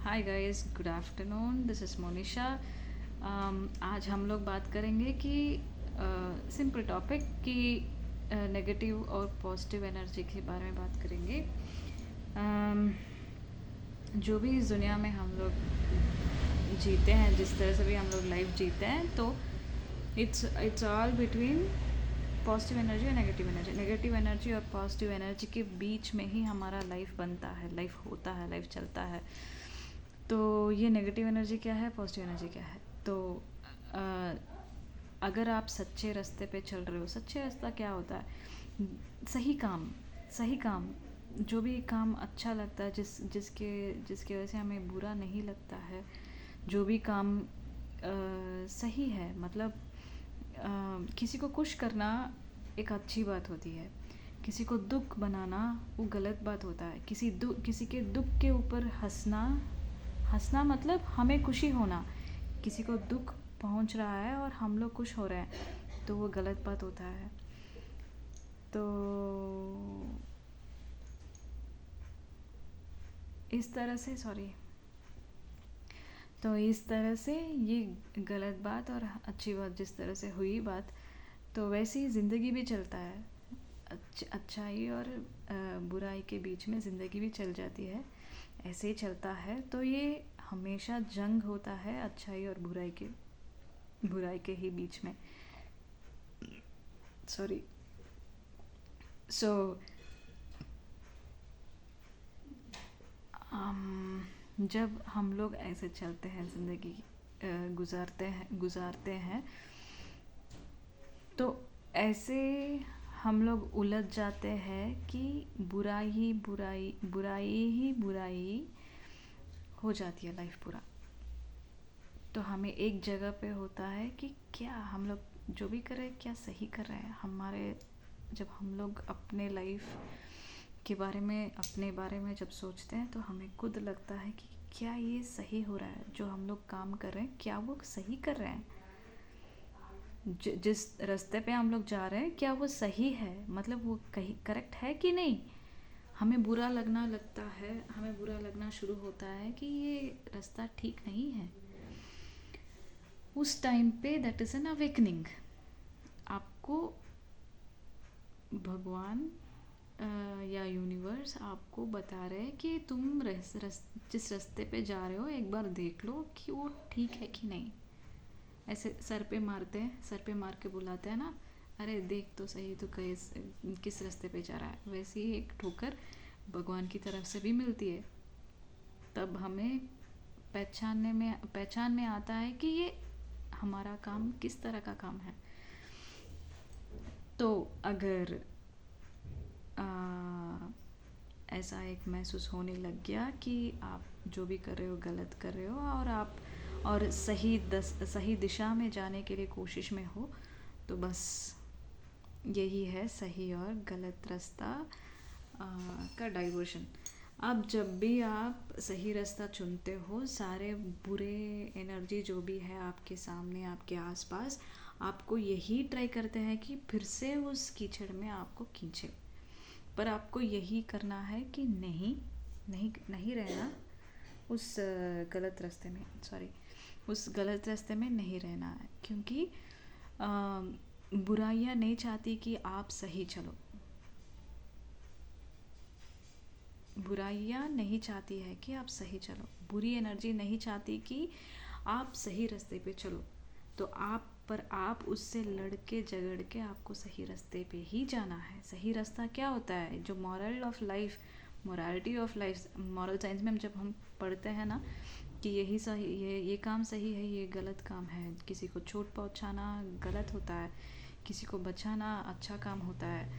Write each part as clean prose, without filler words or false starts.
Hi guys, good afternoon. This is Monisha. आज हम लोग बात करेंगे कि सिंपल टॉपिक कि नेगेटिव और पॉजिटिव एनर्जी के बारे में बात करेंगे। जो भी इस दुनिया में हम लोग जीते हैं, जिस तरह से भी हम लोग लाइफ जीते हैं, तो it's all between positive energy और नेगेटिव एनर्जी। नेगेटिव एनर्जी और पॉजिटिव एनर्जी के बीच में ही हमारा लाइफ बनता है, लाइफ होता है, लाइफ चलता है। तो ये नेगेटिव एनर्जी क्या है, पॉजिटिव एनर्जी क्या है। तो अगर आप सच्चे रास्ते पे चल रहे हो, सच्चे रास्ता क्या होता है? सही काम, जो भी काम अच्छा लगता है, जिसके वजह से हमें बुरा नहीं लगता है, जो भी काम सही है, मतलब किसी को खुश करना एक अच्छी बात होती है। किसी को दुख बनाना वो गलत बात होता है। किसी के दुख के ऊपर हंसना मतलब हमें खुशी होना। किसी को दुख पहुंच रहा है और हम लोग खुश हो रहे हैं, तो वो गलत बात होता है। तो इस तरह से ये गलत बात और अच्छी बात जिस तरह से हुई बात, तो वैसे ही ज़िंदगी भी चलता है। अच्छाई और बुराई के बीच में ज़िंदगी भी चल जाती है, ऐसे ही चलता है। तो ये हमेशा जंग होता है अच्छाई और बुराई के ही बीच में। सॉरी। सो जब हम लोग ऐसे चलते हैं, ज़िंदगी गुजारते हैं, तो ऐसे हम लोग उलझ जाते हैं कि बुराई हो जाती है लाइफ पूरा। तो हमें एक जगह पे होता है कि क्या हम लोग जो भी कर रहे हैं, क्या सही कर रहे हैं। जब हम लोग अपने लाइफ अपने बारे में जब सोचते हैं, तो हमें खुद लगता है कि क्या ये सही हो रहा है, जो हम लोग काम कर रहे हैं, क्या वो सही कर रहे हैं। जिस रास्ते पे हम लोग जा रहे हैं, क्या वो सही है, मतलब वो कहीं करेक्ट है कि नहीं। हमें बुरा लगना शुरू होता है कि ये रास्ता ठीक नहीं है। उस टाइम पे दैट इज़ एन अवेकनिंग। आपको भगवान या यूनिवर्स आपको बता रहे हैं कि तुम जिस रास्ते पे जा रहे हो, एक बार देख लो कि वो ठीक है कि नहीं। ऐसे सर पे मार के बुलाते हैं ना, अरे देख तो सही, तो किस रास्ते पे जा रहा है। वैसे ही एक ठोकर भगवान की तरफ से भी मिलती है। तब हमें पहचान में आता है कि ये हमारा काम किस तरह का काम है। तो अगर ऐसा एक महसूस होने लग गया कि आप जो भी कर रहे हो गलत कर रहे हो, और सही दिशा में जाने के लिए कोशिश में हो, तो बस यही है सही और गलत रास्ता का डाइवर्शन। अब जब भी आप सही रास्ता चुनते हो, सारे बुरे एनर्जी जो भी है आपके सामने, आपके आसपास, आपको यही ट्राई करते हैं कि फिर से उस कीचड़ में आपको खींचे। पर आपको यही करना है कि नहीं रहना उस गलत रास्ते में नहीं रहना है। क्योंकि बुराइयाँ नहीं चाहती कि आप सही चलो। बुराइयाँ नहीं चाहती है कि आप सही चलो। बुरी एनर्जी नहीं चाहती कि आप सही रास्ते पे चलो। तो आप उससे लड़के झगड़ के आपको सही रास्ते पे ही जाना है। सही रास्ता क्या होता है, जो morality of life, moral science में जब हम पढ़ते हैं ना कि यही सही, ये काम सही है, ये गलत काम है। किसी को चोट पहुंचाना गलत होता है, किसी को बचाना अच्छा काम होता है।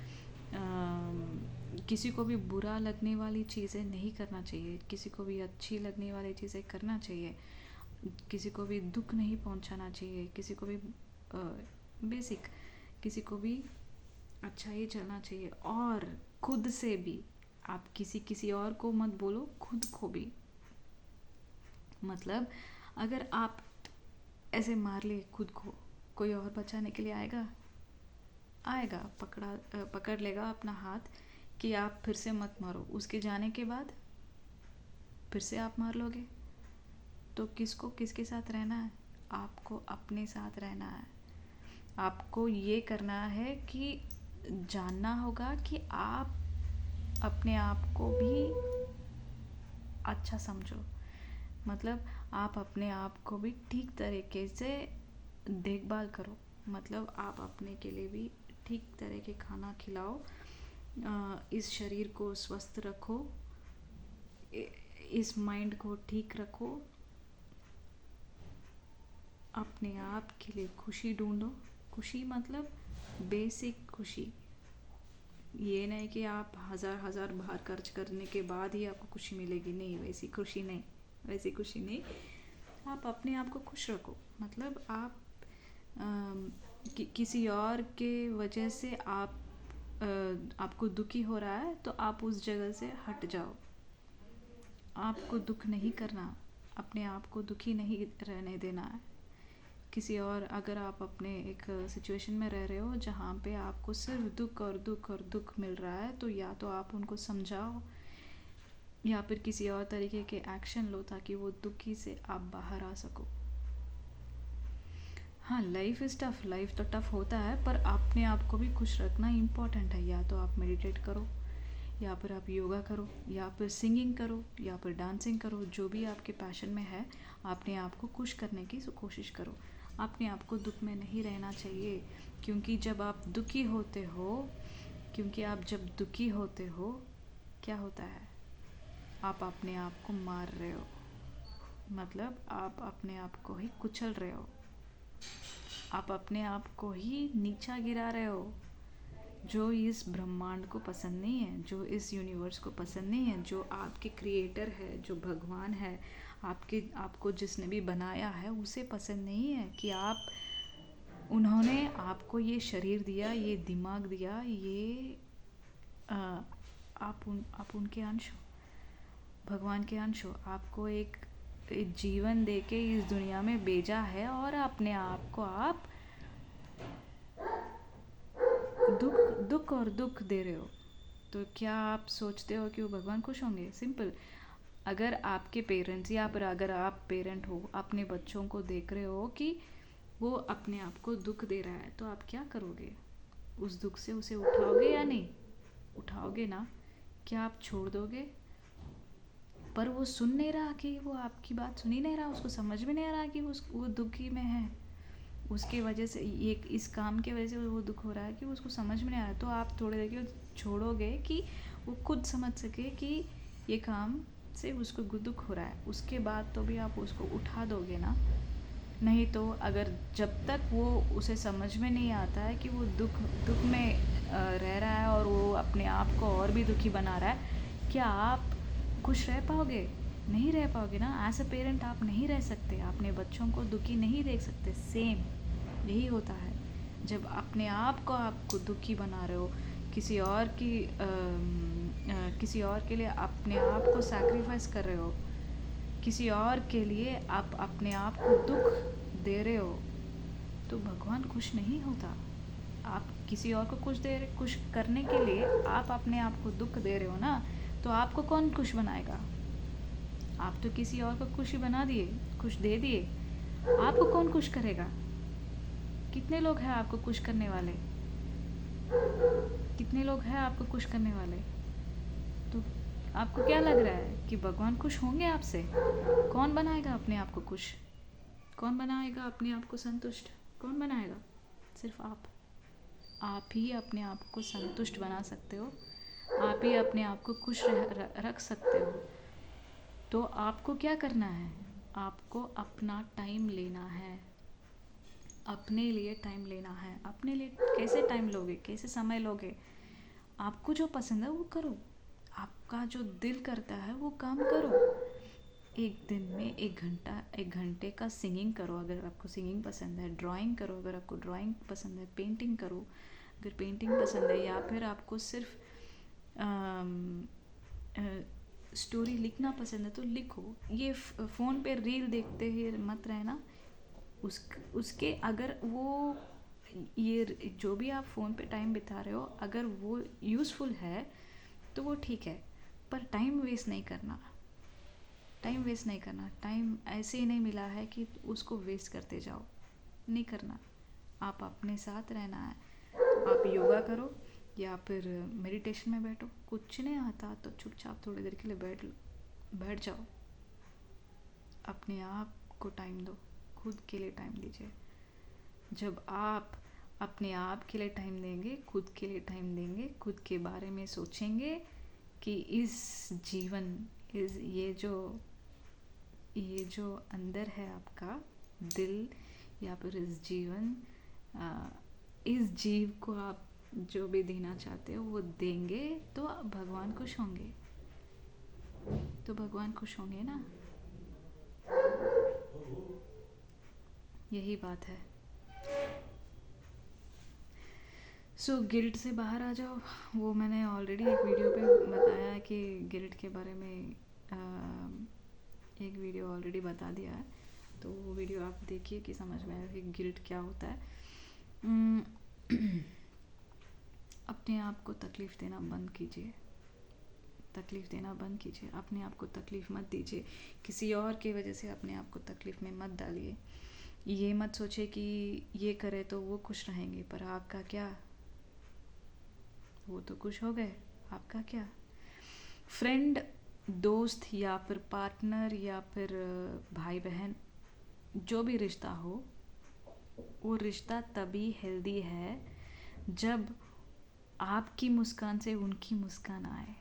किसी को भी बुरा लगने वाली चीज़ें नहीं करना चाहिए, किसी को भी अच्छी लगने वाली चीज़ें करना चाहिए। किसी को भी दुख नहीं पहुंचाना चाहिए, किसी को भी बेसिक किसी को भी अच्छा ही चलना चाहिए। और खुद से भी आप किसी और को मत बोलो, खुद को भी। मतलब अगर आप ऐसे मार ले खुद को, कोई और बचाने के लिए आएगा पकड़ लेगा अपना हाथ कि आप फिर से मत मारो। उसके जाने के बाद फिर से आप मार लोगे, तो किसको किसके साथ रहना है? आपको अपने साथ रहना है। आपको ये करना है कि जानना होगा कि आप अपने आप को भी अच्छा समझो। मतलब आप अपने आप को भी ठीक तरीके से देखभाल करो। मतलब आप अपने के लिए भी ठीक तरह के खाना खिलाओ, इस शरीर को स्वस्थ रखो, इस माइंड को ठीक रखो, अपने आप के लिए खुशी ढूंढो। खुशी मतलब बेसिक खुशी, ये नहीं कि आप हज़ार बाहर खर्च करने के बाद ही आपको खुशी मिलेगी। नहीं, वैसी खुशी नहीं, वैसी खुशी नहीं। आप अपने आप को खुश रखो। मतलब आप किसी और के वजह से आपको दुखी हो रहा है तो आप उस जगह से हट जाओ। आपको दुख नहीं करना, अपने आप को दुखी नहीं रहने देना है। किसी और, अगर आप अपने एक सिचुएशन में रह रहे हो जहाँ पे आपको सिर्फ दुख और दुख और दुख मिल रहा है, तो या तो आप उनको समझाओ या फिर किसी और तरीके के एक्शन लो ताकि वो दुखी से आप बाहर आ सको। हाँ, लाइफ इज़ टफ़, लाइफ तो टफ़ होता है, पर अपने आप को भी खुश रखना इम्पॉर्टेंट है। या तो आप मेडिटेट करो, या फिर आप योगा करो, या फिर सिंगिंग करो, या फिर डांसिंग करो। जो भी आपके पैशन में है, अपने आप को खुश करने की कोशिश करो। अपने आप को दुख में नहीं रहना चाहिए, क्योंकि जब आप दुखी होते हो, क्या होता है? आप अपने आप को मार रहे हो। मतलब आप अपने आप को ही कुचल रहे हो, आप अपने आप को ही नीचा गिरा रहे हो। जो इस ब्रह्मांड को पसंद नहीं है, जो इस यूनिवर्स को पसंद नहीं है, जो आपके क्रिएटर है, जो भगवान है, आपको जिसने भी बनाया है, उसे पसंद नहीं है कि उन्होंने आपको ये शरीर दिया, ये दिमाग दिया, ये आप उनके अंश हो, भगवान के अंश हो। आपको एक जीवन देके इस दुनिया में भेजा है और अपने आप को आप दुख और दुख दे रहे हो। तो क्या आप सोचते हो कि वो भगवान खुश होंगे? सिंपल। अगर आपके पेरेंट्स, या फिर अगर आप पेरेंट हो, अपने बच्चों को देख रहे हो कि वो अपने आप को दुख दे रहा है, तो आप क्या करोगे? उस दुख से उसे उठाओगे या नहीं? उठाओगे ना? क्या आप छोड़ दोगे? पर वो सुन नहीं रहा, कि वो आपकी बात सुन ही नहीं रहा, उसको समझ में नहीं आ रहा कि वो दुखी में है। उसके वजह से, ये इस काम के वजह से वो दुख हो रहा है कि उसको समझ में नहीं आ रहा। तो आप थोड़ी देर के लिए छोड़ोगे कि वो खुद समझ सके कि ये काम से उसको दुख हो रहा है। उसके बाद तो भी आप उसको उठा दोगे ना? नहीं तो अगर जब तक वो उसे समझ में नहीं आता है कि वो दुख में रह रहा है और वो अपने आप को और भी दुखी बना रहा है, क्या आप खुश रह पाओगे? नहीं रह पाओगे ना। एज अ पेरेंट आप नहीं रह सकते, अपने बच्चों को दुखी नहीं देख सकते। सेम यही होता है जब अपने आप को आपको दुखी बना रहे हो, किसी और के लिए अपने आप को सैक्रिफाइस कर रहे हो, किसी और के लिए आप अपने आप को दुख दे रहे हो, तो भगवान खुश नहीं होता। आप किसी और को खुश करने के लिए आप अपने आप को दुख दे रहे हो ना, तो आपको कौन खुश बनाएगा? आप तो किसी और को खुशी बना दिए, खुश दे दिए, आपको कौन खुश करेगा? कितने लोग हैं आपको खुश करने वाले? कितने लोग हैं आपको खुश करने वाले? तो आपको क्या लग रहा है कि भगवान खुश होंगे आपसे? कौन बनाएगा अपने आप को खुश? कौन बनाएगा अपने आप को संतुष्ट? कौन बनाएगा? सिर्फ आप। आप ही अपने आप को संतुष्ट बना सकते हो, आप ही अपने आप को खुश रख सकते हो। तो आपको क्या करना है? आपको अपना टाइम लेना है, अपने लिए टाइम लेना है। अपने लिए कैसे टाइम लोगे, कैसे समय लोगे? आपको जो पसंद है वो करो, आपका जो दिल करता है वो काम करो। एक दिन में 1 घंटे का सिंगिंग करो अगर आपको सिंगिंग पसंद है, ड्राइंग करो अगर आपको ड्राइंग पसंद है, पेंटिंग करो अगर पेंटिंग पसंद है, या फिर आपको सिर्फ स्टोरी लिखना पसंद है तो लिखो। ये फ़ोन पे रील देखते ही मत रहना। उसके अगर वो ये जो भी आप फ़ोन पे टाइम बिता रहे हो, अगर वो यूज़फुल है तो वो ठीक है, पर टाइम वेस्ट नहीं करना। टाइम वेस्ट नहीं करना। टाइम ऐसे ही नहीं मिला है कि उसको वेस्ट करते जाओ, नहीं करना। आप अपने साथ रहना है। आप योगा करो या फिर मेडिटेशन में बैठो, कुछ नहीं आता तो चुपचाप थोड़ी देर के लिए बैठ जाओ। अपने आप को टाइम दो, खुद के लिए टाइम दीजिए। जब आप अपने आप के लिए टाइम देंगे, खुद के लिए टाइम देंगे, खुद के बारे में सोचेंगे कि इस जीवन, ये जो अंदर है आपका दिल, या फिर इस जीवन, इस जीव को आप जो भी देना चाहते हो वो देंगे तो भगवान खुश होंगे। तो भगवान खुश होंगे ना, यही बात है। सो गिल्ट से बाहर आ जाओ। वो मैंने ऑलरेडी एक वीडियो पे बताया कि गिल्ट के बारे में एक वीडियो ऑलरेडी बता दिया है, तो वो वीडियो आप देखिए कि समझ में आएगा कि गिल्ट क्या होता है। अपने आप को तकलीफ़ देना बंद कीजिए, तकलीफ़ देना बंद कीजिए। अपने आप को तकलीफ़ मत दीजिए, किसी और की वजह से अपने आप को तकलीफ़ में मत डालिए। ये मत सोचे कि ये करे तो वो खुश रहेंगे, पर आपका क्या, वो तो खुश हो गए, आपका क्या। फ्रेंड, दोस्त या फिर पार्टनर या फिर भाई बहन, जो भी रिश्ता हो, वो रिश्ता तभी हेल्दी है जब आपकी मुस्कान से उनकी मुस्कान आए,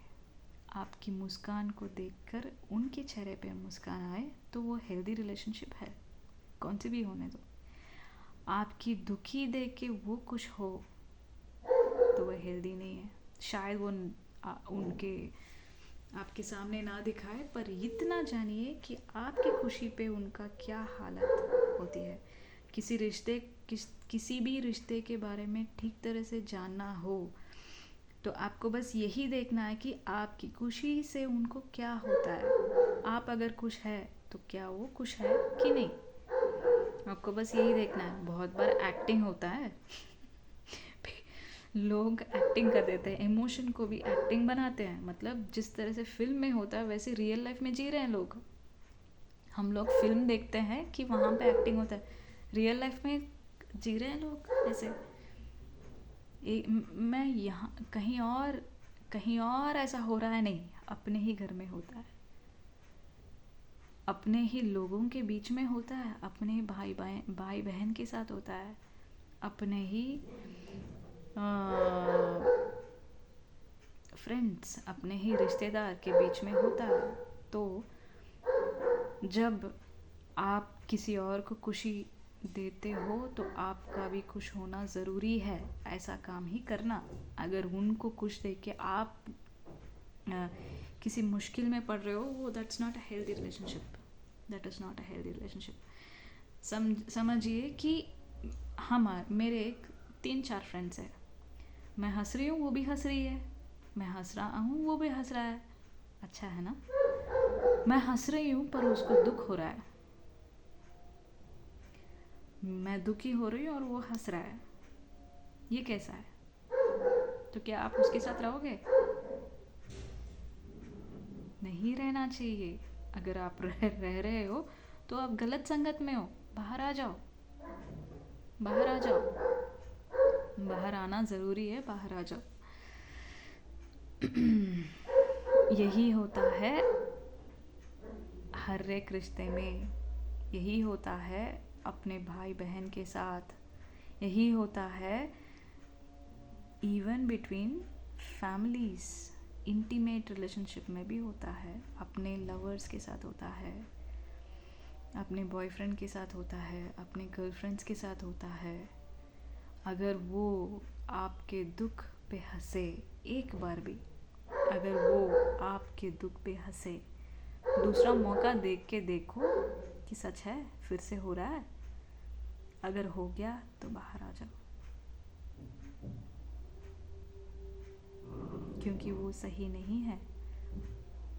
आपकी मुस्कान को देखकर उनके चेहरे पे मुस्कान आए, तो वो हेल्दी रिलेशनशिप है। कौन सी भी होने दो। आपकी दुखी देख के वो खुश हो तो वो हेल्दी नहीं है। शायद वो उनके आपके सामने ना दिखाए, पर इतना जानिए कि आपकी खुशी पे उनका क्या हालत होती है। किसी भी रिश्ते के बारे में ठीक तरह से जानना हो तो आपको बस यही देखना है कि आपकी खुशी से उनको क्या होता है। आप अगर खुश है तो क्या वो खुश है कि नहीं, आपको बस यही देखना है। बहुत बार एक्टिंग होता है लोग एक्टिंग कर देते हैं, इमोशन को भी एक्टिंग बनाते हैं। मतलब जिस तरह से फिल्म में होता है वैसे रियल लाइफ में जी रहे हैं लोग। हम लोग फिल्म देखते हैं कि वहाँ पे एक्टिंग होता है, रियल लाइफ में जी रहे हैं लोग ऐसे। मैं यहाँ कहीं और ऐसा हो रहा है नहीं, अपने ही घर में होता है, अपने ही लोगों के बीच में होता है, अपने भाई बहन के साथ होता है, अपने ही फ्रेंड्स, अपने ही रिश्तेदार के बीच में होता है। तो जब आप किसी और को खुशी देते हो तो आपका भी खुश होना ज़रूरी है, ऐसा काम ही करना। अगर उनको खुश देख के आप किसी मुश्किल में पड़ रहे हो, वो that's not a healthy relationship, that is not a healthy relationship. समझिए कि मेरे 3-4 फ्रेंड्स हैं, मैं हंस रही हूँ वो भी हंस रही है, मैं हंस रहा हूँ वो भी हंस रहा है, अच्छा है ना। मैं हंस रही हूँ पर उसको दुख हो रहा है, मैं दुखी हो रही हूँ और वो हंस रहा है, ये कैसा है। तो क्या आप उसके साथ रहोगे? नहीं रहना चाहिए। अगर आप रह रहे हो तो आप गलत संगत में हो, बाहर आ जाओ, बाहर आ जाओ, बाहर आना ज़रूरी है, बाहर आ जाओ। यही होता है हर एक रिश्ते में, यही होता है अपने भाई बहन के साथ, यही होता है even between families, intimate relationship में भी होता है, अपने लवर्स के साथ होता है, अपने बॉयफ्रेंड के साथ होता है, अपने गर्लफ्रेंड्स के साथ होता है। अगर वो आपके दुख पे हंसे एक बार भी, अगर वो आपके दुख पे हंसे, दूसरा मौका देख के देखो कि सच है फिर से हो रहा है। अगर हो गया तो बाहर आ जाओ, क्योंकि वो सही नहीं है।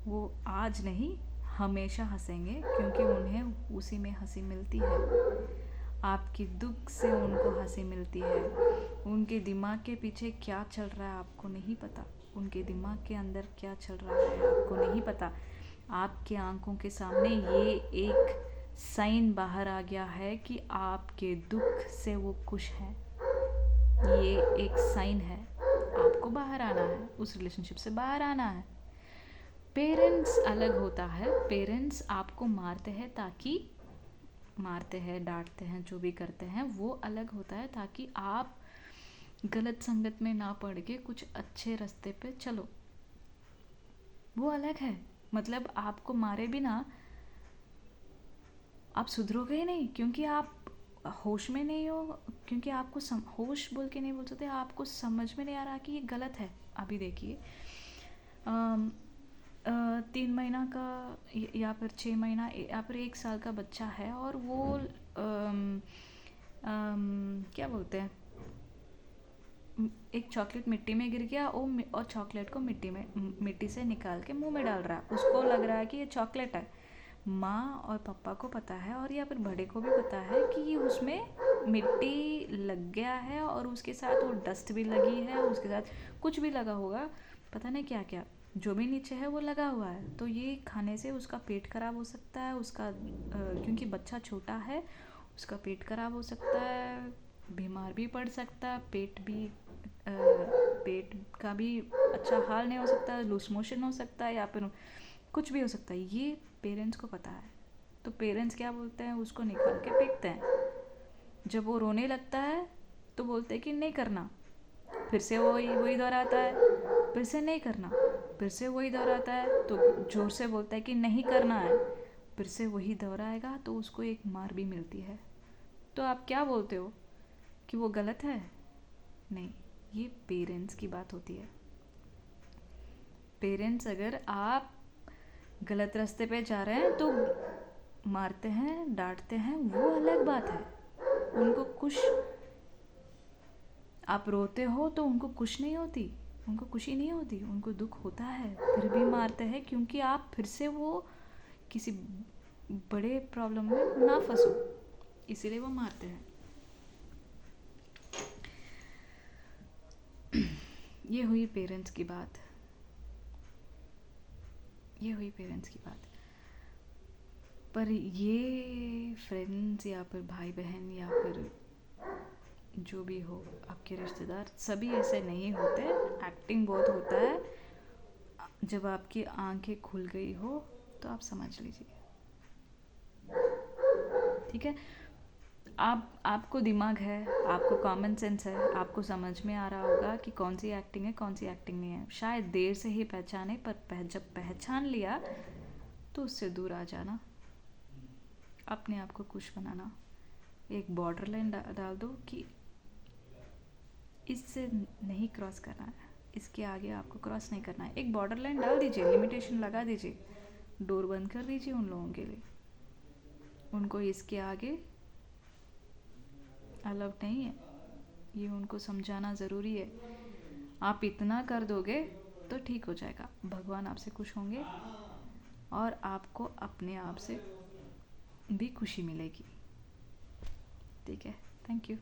वो आज नहीं हमेशा हंसेंगे, क्योंकि उन्हें उसी में हंसी मिलती है। आपकी दुख से उनको हंसी मिलती है। उनके दिमाग के पीछे क्या चल रहा है आपको नहीं पता, उनके दिमाग के अंदर क्या चल रहा है आपको नहीं पता। आपके आंखों के सामने ये एक साइन बाहर आ गया है कि आपके दुख से वो खुश है। ये एक साइन है, आपको बाहर आना है, उस रिलेशनशिप से बाहर आना है। पेरेंट्स अलग होता है। पेरेंट्स आपको मारते हैं डांटते हैं, जो भी करते हैं वो अलग होता है, ताकि आप गलत संगत में ना पड़ के कुछ अच्छे रास्ते पे चलो। वो अलग है। मतलब आपको मारे बिना आप सुधरोगे ही नहीं, क्योंकि आप होश में नहीं हो, क्योंकि आपको होश बोल के नहीं बोल सकते, आपको समझ में नहीं आ रहा कि ये गलत है। अभी देखिए 3 महीना का या फिर 6 महीना या फिर 1 साल का बच्चा है, और वो क्या बोलते हैं, एक चॉकलेट मिट्टी में गिर गया और चॉकलेट को मिट्टी से निकाल के मुंह में डाल रहा है। उसको लग रहा है कि ये चॉकलेट है। माँ और पापा को पता है, और या फिर बड़े को भी पता है कि उसमें मिट्टी लग गया है, और उसके साथ वो डस्ट भी लगी है, उसके साथ कुछ भी लगा होगा, पता नहीं क्या क्या, जो भी नीचे है वो लगा हुआ है। तो ये खाने से उसका पेट खराब हो सकता है, उसका क्योंकि बच्चा छोटा है, उसका पेट खराब हो सकता है, बीमार भी पड़ सकता है, पेट का भी अच्छा हाल नहीं हो सकता, लूज मोशन हो सकता है, या फिर कुछ भी हो सकता है। ये पेरेंट्स को पता है। तो पेरेंट्स क्या बोलते हैं, उसको निकाल के फेंकते हैं। जब वो रोने लगता है तो बोलते हैं कि नहीं करना, फिर से वही दोहराता है, फिर से नहीं करना, फिर से वही दोहराता है, तो जोर से बोलता है कि नहीं करना है, फिर से वही दोहराएगा, तो उसको एक मार भी मिलती है। तो आप क्या बोलते हो कि वो गलत है? नहीं, ये पेरेंट्स की बात होती है। पेरेंट्स अगर आप गलत रास्ते पे जा रहे हैं तो मारते हैं, डांटते हैं, वो अलग बात है। उनको कुछ, आप रोते हो तो उनको खुशी नहीं होती, उनको दुख होता है, फिर भी मारते हैं, क्योंकि आप फिर से वो किसी बड़े प्रॉब्लम में ना फंसो, इसीलिए वो मारते हैं। ये हुई पेरेंट्स की बात। पर ये फ्रेंड्स या फिर भाई बहन या फिर जो भी हो, आपके रिश्तेदार, सभी ऐसे नहीं होते। एक्टिंग बहुत होता है। जब आपकी आंखें खुल गई हो तो आप समझ लीजिए, ठीक है। आपको दिमाग है, आपको कॉमन सेंस है, आपको समझ में आ रहा होगा कि कौन सी एक्टिंग है, कौन सी एक्टिंग नहीं है। शायद देर से ही पहचाने, पर जब पहचान लिया तो उससे दूर आ जाना, अपने आप को खुश बनाना। एक बॉर्डर लाइन डाल दो कि इससे नहीं क्रॉस करना है, इसके आगे आपको क्रॉस नहीं करना है। एक बॉर्डर लाइन डाल दीजिए, लिमिटेशन लगा दीजिए, डोर बंद कर दीजिए उन लोगों के लिए। उनको इसके आगे अलाउड नहीं है, ये उनको समझाना ज़रूरी है। आप इतना कर दोगे तो ठीक हो जाएगा, भगवान आपसे खुश होंगे, और आपको अपने आप से भी खुशी मिलेगी। ठीक है, थैंक यू।